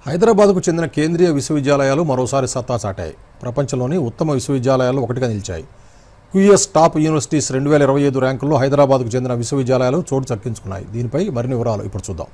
హైదరాబాద్కు చెందిన కేంద్రీయ విశ్వవిద్యాలయాలు మరోసారి సత్తా చాటాయి. ప్రపంచంలోని ఉత్తమ విశ్వవిద్యాలయాలు ఒకటిగా నిలిచాయి. క్యూఎస్ టాప్ యూనివర్సిటీస్ 2025 ర్యాంకుల్లో హైదరాబాద్కు చెందిన విశ్వవిద్యాలయాలు చోటు దక్కించుకున్నాయి. దీనిపై మరిన్ని వివరాలు ఇప్పుడు చూద్దాం.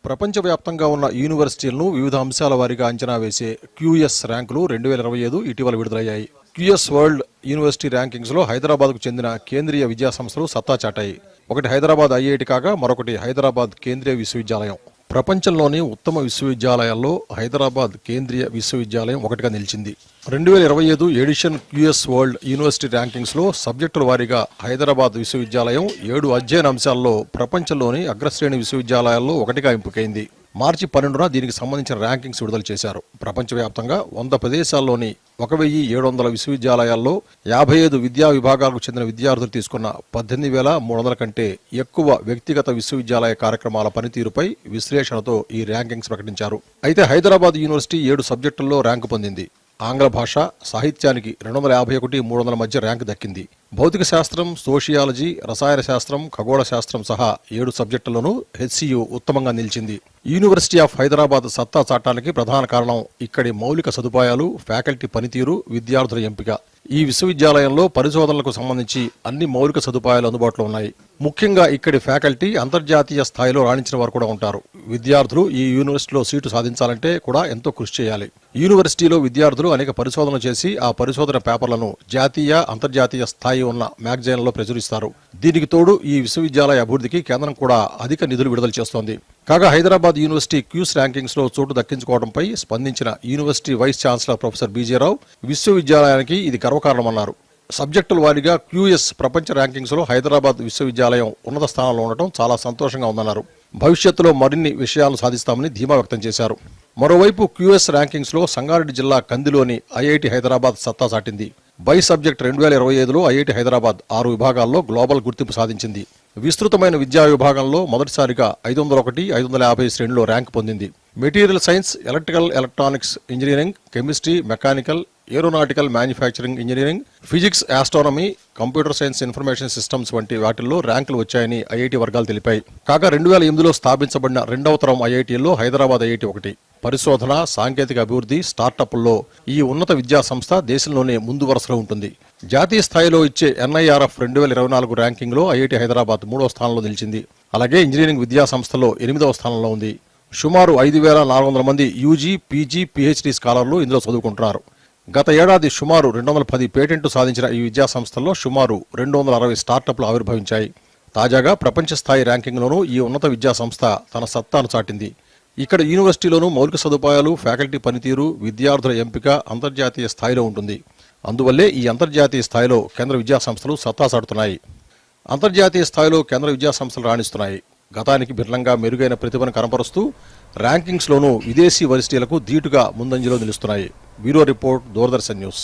ప్రపంచవ్యాప్తంగా ఉన్న యూనివర్సిటీలను వివిధ అంశాల వారీగా అంచనా వేసే క్యూఎస్ ర్యాంకులు 2025 ఇటీవల విడుదలయ్యాయి. క్యూఎస్ వరల్డ్ యూనివర్సిటీ ర్యాంకింగ్స్లో హైదరాబాద్కు చెందిన కేంద్రీయ విద్యా సంస్థలు సత్తా చాటాయి. ఒకటి హైదరాబాద్ ఐఐటి కాగా మరొకటి హైదరాబాద్ కేంద్రీయ విశ్వవిద్యాలయం. ప్రపంచంలోని ఉత్తమ విశ్వవిద్యాలయాల్లో హైదరాబాద్ కేంద్రీయ విశ్వవిద్యాలయం ఒకటిగా నిలిచింది. 2025 ఎడిషన్ క్యూఎస్ వరల్డ్ యూనివర్సిటీ ర్యాంకింగ్స్లో సబ్జెక్టుల వారీగా హైదరాబాద్ విశ్వవిద్యాలయం 7 అధ్యయన అంశాల్లో ప్రపంచంలోని అగ్రశ్రేణి విశ్వవిద్యాలయాల్లో ఒకటిగా ఎంపికైంది. మార్చి 12న దీనికి సంబంధించిన ర్యాంకింగ్స్ విడుదల చేశారు. ప్రపంచవ్యాప్తంగా 100 ప్రదేశాల్లోని 1700 విశ్వవిద్యాలయాల్లో 55 విద్యా విభాగాలకు చెందిన విద్యార్థులు తీసుకున్న 18,300 కంటే ఎక్కువ వ్యక్తిగత విశ్వవిద్యాలయ కార్యక్రమాల పనితీరుపై విశ్లేషణతో ఈ ర్యాంకింగ్స్ ప్రకటించారు. అయితే హైదరాబాద్ యూనివర్సిటీ 7 సబ్జెక్టుల్లో ర్యాంకు పొందింది. ఆంగ్ల భాష, సాహిత్యానికి 251, 300 మధ్య ర్యాంకు దక్కింది. భౌతిక శాస్త్రం, సోషియాలజీ, రసాయన శాస్త్రం, ఖగోళ శాస్త్రం సహా 7 సబ్జెక్టుల్లోనూ హెచ్సియు ఉత్తమంగా నిలిచింది. యూనివర్సిటీ ఆఫ్ హైదరాబాద్ సత్తా చాటానికి ప్రధాన కారణం ఇక్కడి మౌలిక సదుపాయాలు, ఫ్యాకల్టీ పనితీరు, విద్యార్థుల ఎంపిక. ఈ విశ్వవిద్యాలయంలో పరిశోధనలకు సంబంధించి అన్ని మౌలిక సదుపాయాలు అందుబాటులో ఉన్నాయి. ముఖ్యంగా ఇక్కడి ఫ్యాకల్టీ అంతర్జాతీయ స్థాయిలో రాణించిన వారు కూడా ఉంటారు. విద్యార్థులు ఈ యూనివర్సిటీలో సీటు సాధించాలంటే కూడా ఎంతో కృషి చేయాలి. యూనివర్సిటీలో విద్యార్థులు అనేక పరిశోధనలు చేసి ఆ పరిశోధన పేపర్లను జాతీయ, అంతర్జాతీయ స్థాయి ఉన్న మ్యాగజైన్లలో ప్రచురిస్తారు. దీనికి తోడు ఈ విశ్వవిద్యాలయ అభివృద్ధికి కేంద్రం కూడా అధిక నిధులు విడుదల చేస్తోంది. కాగా హైదరాబాద్ యూనివర్సిటీ క్యూస్ ర్యాంకింగ్స్ లో చోటు దక్కించుకోవడంపై స్పందించిన యూనివర్సిటీ వైస్ ఛాన్సలర్ ప్రొఫెసర్ బీజేరావు విశ్వవిద్యాలయానికి ఇది గర్వకారణమన్నారు. సబ్జెక్టుల వారీగా క్యూఎస్ ప్రపంచ ర్యాంకింగ్స్ లో హైదరాబాద్ విశ్వవిద్యాలయం ఉన్నత స్థానంలో ఉండటం చాలా సంతోషంగా ఉందన్నారు. భవిష్యత్తులో మరిన్ని విషయాలను సాధిస్తామని ధీమా వ్యక్తం చేశారు. మరోవైపు క్యూఎస్ ర్యాంకింగ్స్ లో సంగారెడ్డి జిల్లా కందిలోని ఐఐటి హైదరాబాద్ సత్తా చాటింది. బై సబ్జెక్ట్ 2025లో ఐఐటి హైదరాబాద్ 6 విభాగాల్లో గ్లోబల్ గుర్తింపు సాధించింది. విస్తృతమైన విద్యా విభాగంలో మొదటిసారిగా 501, 550 శ్రేణిలో ర్యాంకు పొందింది. Material science, electrical electronics engineering, chemistry, mechanical, aeronautical manufacturing engineering, physics, astronomy, computer science, information systems వంటి వాటిల్లో ర్యాంకులు వచ్చాయని ఐఐటి వర్గాలు తెలిపాయి. కాగా 2008లో స్థాపించబడిన 2వ తరం ఐఐటీల్లో హైదరాబాద్ ఐఐటి ఒకటి. పరిశోధన, సాంకేతిక అభివృద్ధి, స్టార్టప్ల్లో ఈ ఉన్నత విద్యా సంస్థ దేశంలోనే ముందు వరుసలో ఉంటుంది. జాతీయ స్థాయిలో ఇచ్చే ఎన్ఐఆర్ఎఫ్ 2024 ర్యాంకింగ్లో ఐఐటి హైదరాబాద్ 3వ స్థానంలో నిలిచింది. అలాగే ఇంజనీరింగ్ విద్యా సంస్థలో 8వ స్థానంలో ఉంది. సుమారు 5,400 మంది యూజీ, పీజీ, పీహెచ్డీ స్కాలర్లు ఇందులో చదువుకుంటున్నారు. గత ఏడాది సుమారు 210 పేటెంట్లు సాధించిన ఈ విద్యా సంస్థల్లో సుమారు 260 స్టార్టప్లు ఆవిర్భవించాయి. తాజాగా ప్రపంచ స్థాయి ర్యాంకింగ్లోనూ ఈ ఉన్నత విద్యా సంస్థ తన సత్తాను చాటింది. ఇక్కడ యూనివర్సిటీలోనూ మౌలిక సదుపాయాలు, ఫ్యాకల్టీ పనితీరు, విద్యార్థుల ఎంపిక అంతర్జాతీయ స్థాయిలో ఉంటుంది. అందువల్లే ఈ అంతర్జాతీయ స్థాయిలో కేంద్ర విద్యా సంస్థలు సత్తా చాటుతున్నాయి. అంతర్జాతీయ స్థాయిలో కేంద్ర విద్యా సంస్థలు రాణిస్తున్నాయి. గతానికి భిన్నంగా మెరుగైన ప్రతిభను కనపరుస్తూ ర్యాంకింగ్స్లోనూ విదేశీ వర్సిటీలకు ధీటుగా ముందంజలో నిలుస్తున్నాయి. Bureau report, Doordarshan news.